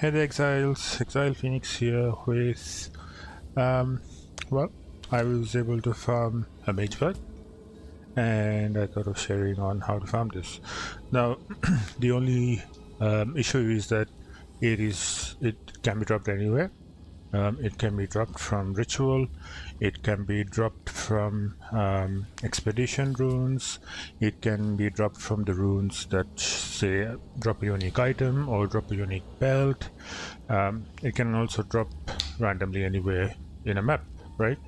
Hey the Exiles, Exile Phoenix here with, well, I was able to farm a MAGEBLOOD and I thought of sharing on how to farm this. Now, the only issue is that it can be dropped anywhere. It can be dropped from ritual, it can be dropped from expedition runes, it can be dropped from the runes that say drop a unique item or drop a unique belt. It can also drop randomly anywhere in a map, right?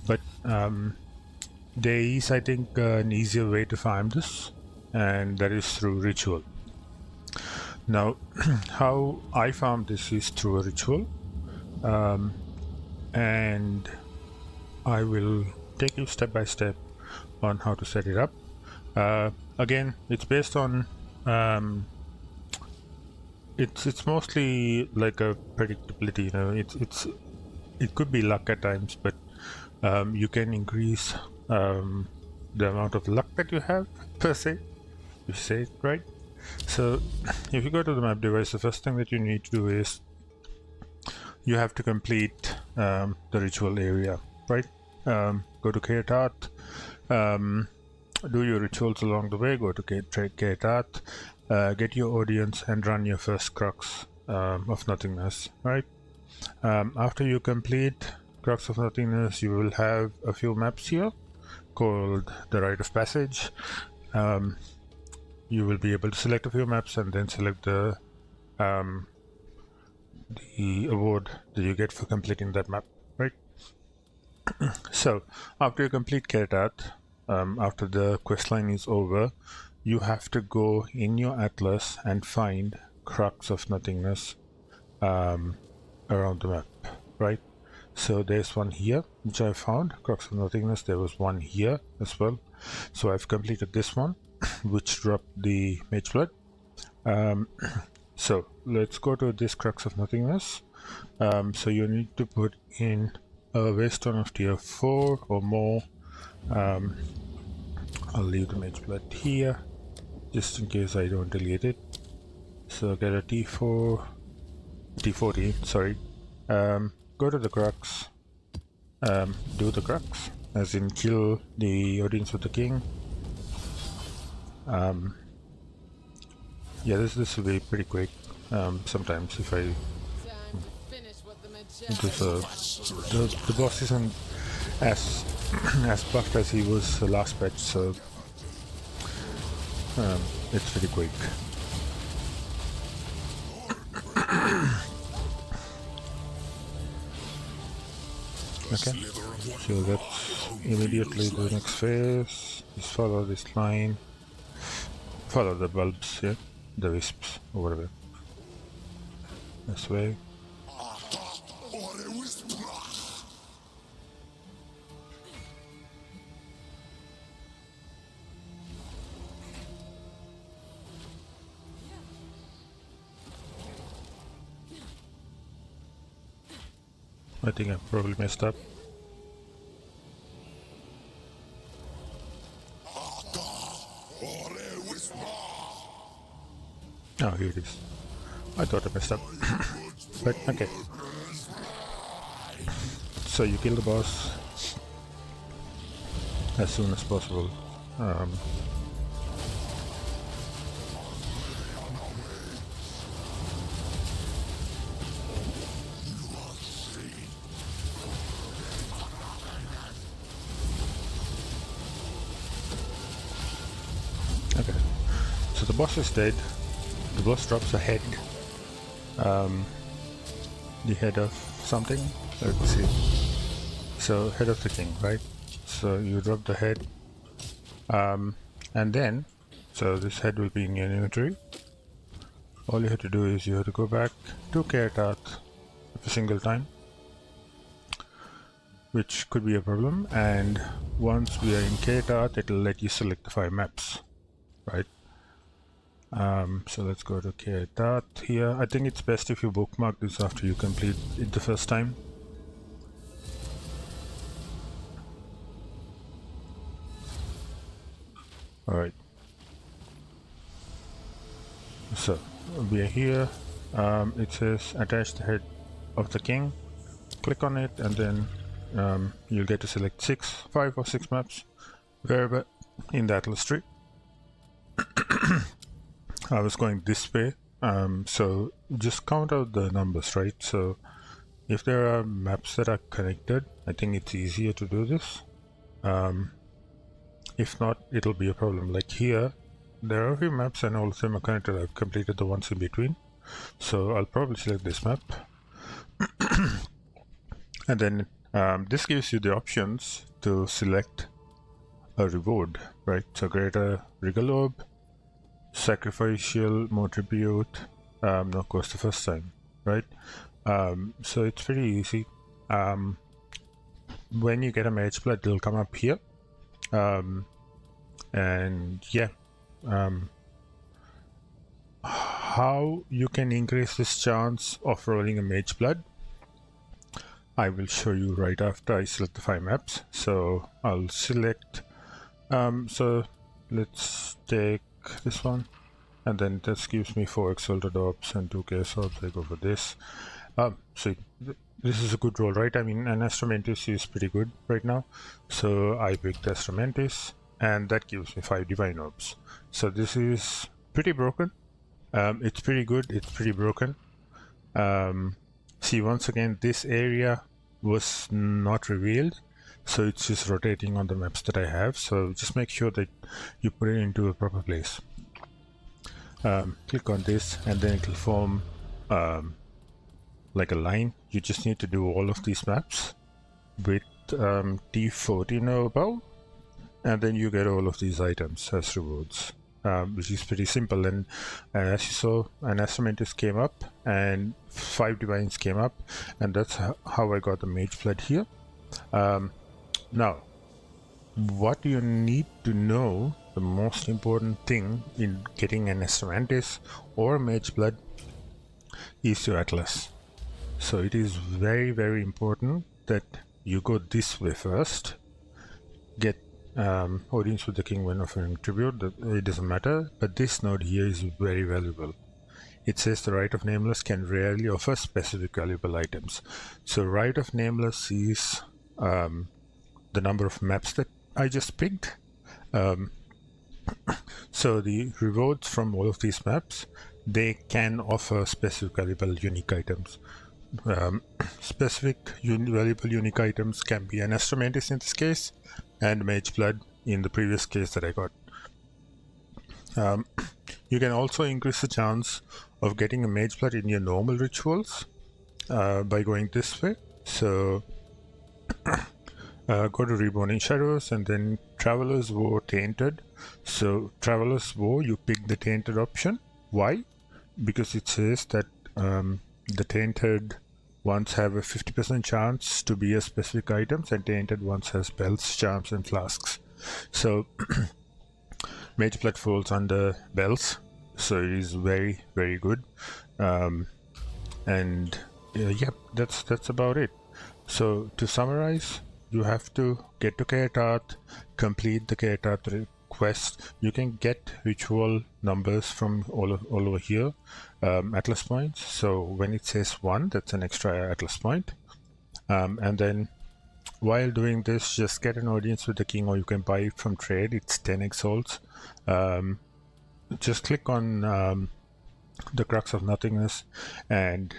But there is, I think, an easier way to farm this, and that is through ritual. Now, how I farm this is through a ritual. And I will take you step by step on how to set it up. Again, it's based on it's mostly like a predictability. You know, it could be luck at times, but you can increase the amount of luck that you have per se. You say it right. So if you go to the map device, the first thing that you need to do is you have to complete the ritual area, right? Go to Caer Tarth, do your rituals along the way, go to Caer Tarth, get your audience and run your first crux of nothingness, right? After you complete crux of nothingness, you will have a few maps here called the Rite of Passage. You will be able to select a few maps and then select the award that you get for completing that map, right? So after you complete Caer Tarth, after the quest line is over, you have to go in your atlas and find crux of nothingness around the map, right? So there's one here which I found, crux of nothingness. There was one here as well, so I've completed this one which dropped the MAGEBLOOD. So let's go to this crux of nothingness. So you need to put in a waystone of tier 4 or more. I'll leave the MAGEBLOOD here just in case I don't delete it. So get a T4, T14, sorry. Go to the crux, do the crux, as in kill the audience with the king. Yeah, this will be pretty quick. Sometimes if I the boss isn't as as buffed as he was the last patch, so it's pretty quick. Okay, so that's immediately the next phase. Just follow this line. Follow the bulbs, yeah? The wisps, or whatever. This way. I think I probably messed up. Oh, here it is. I thought I messed up. But okay. So you kill the boss as soon as possible. Okay. So the boss is dead. The boss drops a head. The head of something. Let's see. So head of the king, right? So you drop the head, and then, so this head will be in your inventory. All you have to do is you have to go back to Caer Tarth a single time, which could be a problem. And once we are in Caer Tarth, it will let you select the 5 maps, right? So let's go to Caer Tarth here. I think it's best if you bookmark this after you complete it the first time. Alright. So we are here. it says attach the head of the king. Click on it, and then you'll get to select 5 or 6 maps wherever in the atlas tree. I was going this way, so just count out the numbers, right? So if there are maps that are connected, I think it's easier to do this. If not, it'll be a problem. Like here, there are a few maps and all of them are connected. I've completed the ones in between. So I'll probably select this map. And then this gives you the options to select a reward, right? So greater regal orb, sacrificial, more tribute, no cost the first time, right? So it's pretty easy. When you get a MAGEBLOOD, it'll come up here. And yeah, how you can increase this chance of rolling a MAGEBLOOD, I will show you right after I select the 5 maps. So I'll select, so let's take this one, and then this gives me 4 exalted orbs and 2 chaos orbs. I go for this. So this is a good roll, right? I mean, an Astromantis is pretty good right now, so I picked Astromantis, and that gives me 5 divine orbs. So this is pretty broken. It's pretty good, it's pretty broken. See, once again, this area was not revealed, so it's just rotating on the maps that I have. So just make sure that you put it into a proper place. Click on this, and then it will form like a line. You just need to do all of these maps with T14 or above, and then you get all of these items as rewards, which is pretty simple. And as you saw, an Astromantis came up and 5 divines came up, and that's how I got the MAGEBLOOD here. Now, what you need to know, the most important thing in getting an Astromantis or a MAGEBLOOD, is your atlas. So it is very, very important that you go this way first, get audience with the king when offering tribute. It doesn't matter, but this node here is very valuable. It says the Rite of Nameless can rarely offer specific valuable items. So Rite of Nameless is the number of maps that I just picked. So the rewards from all of these maps, they can offer specific valuable unique items. Specific valuable unique items can be an Astromantis in this case, and MAGEBLOOD in the previous case that I got. You can also increase the chance of getting a MAGEBLOOD in your normal rituals by going this way. So go to Reborn in Shadows, and then Traveler's Woe Tainted. So Traveler's Woe, you pick the Tainted option. Why? Because it says that the Tainted ones have a 50% chance to be a specific items, and Tainted ones has bells, charms, and flasks. So MAGEBLOOD falls under bells, so it is very, very good. And yeah, that's about it. So to summarize, you have to get to Caer Tarth, complete the Caer Tarth quest. You can get ritual numbers from all over here, atlas points. So when it says 1, that's an extra atlas point. And then while doing this, just get an audience with the king, or you can buy it from trade. It's 10 exalts. Just click on the crux of nothingness and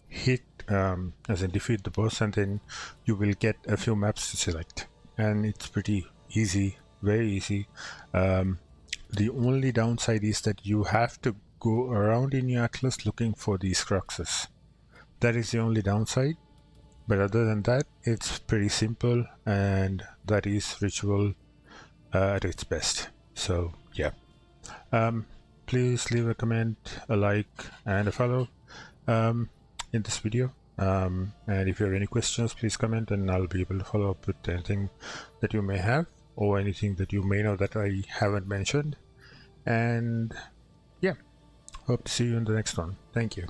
hit as in defeat the boss, and then you will get a few maps to select, and it's pretty easy, very easy. The only downside is that you have to go around in your atlas looking for these cruxes. That is the only downside, but other than that, it's pretty simple, and that is ritual at its best. So yeah, please leave a comment, a like, and a follow in this video. And if you have any questions, please comment, and I'll be able to follow up with anything that you may have, or anything that you may know that I haven't mentioned. And yeah, hope to see you in the next one. Thank you.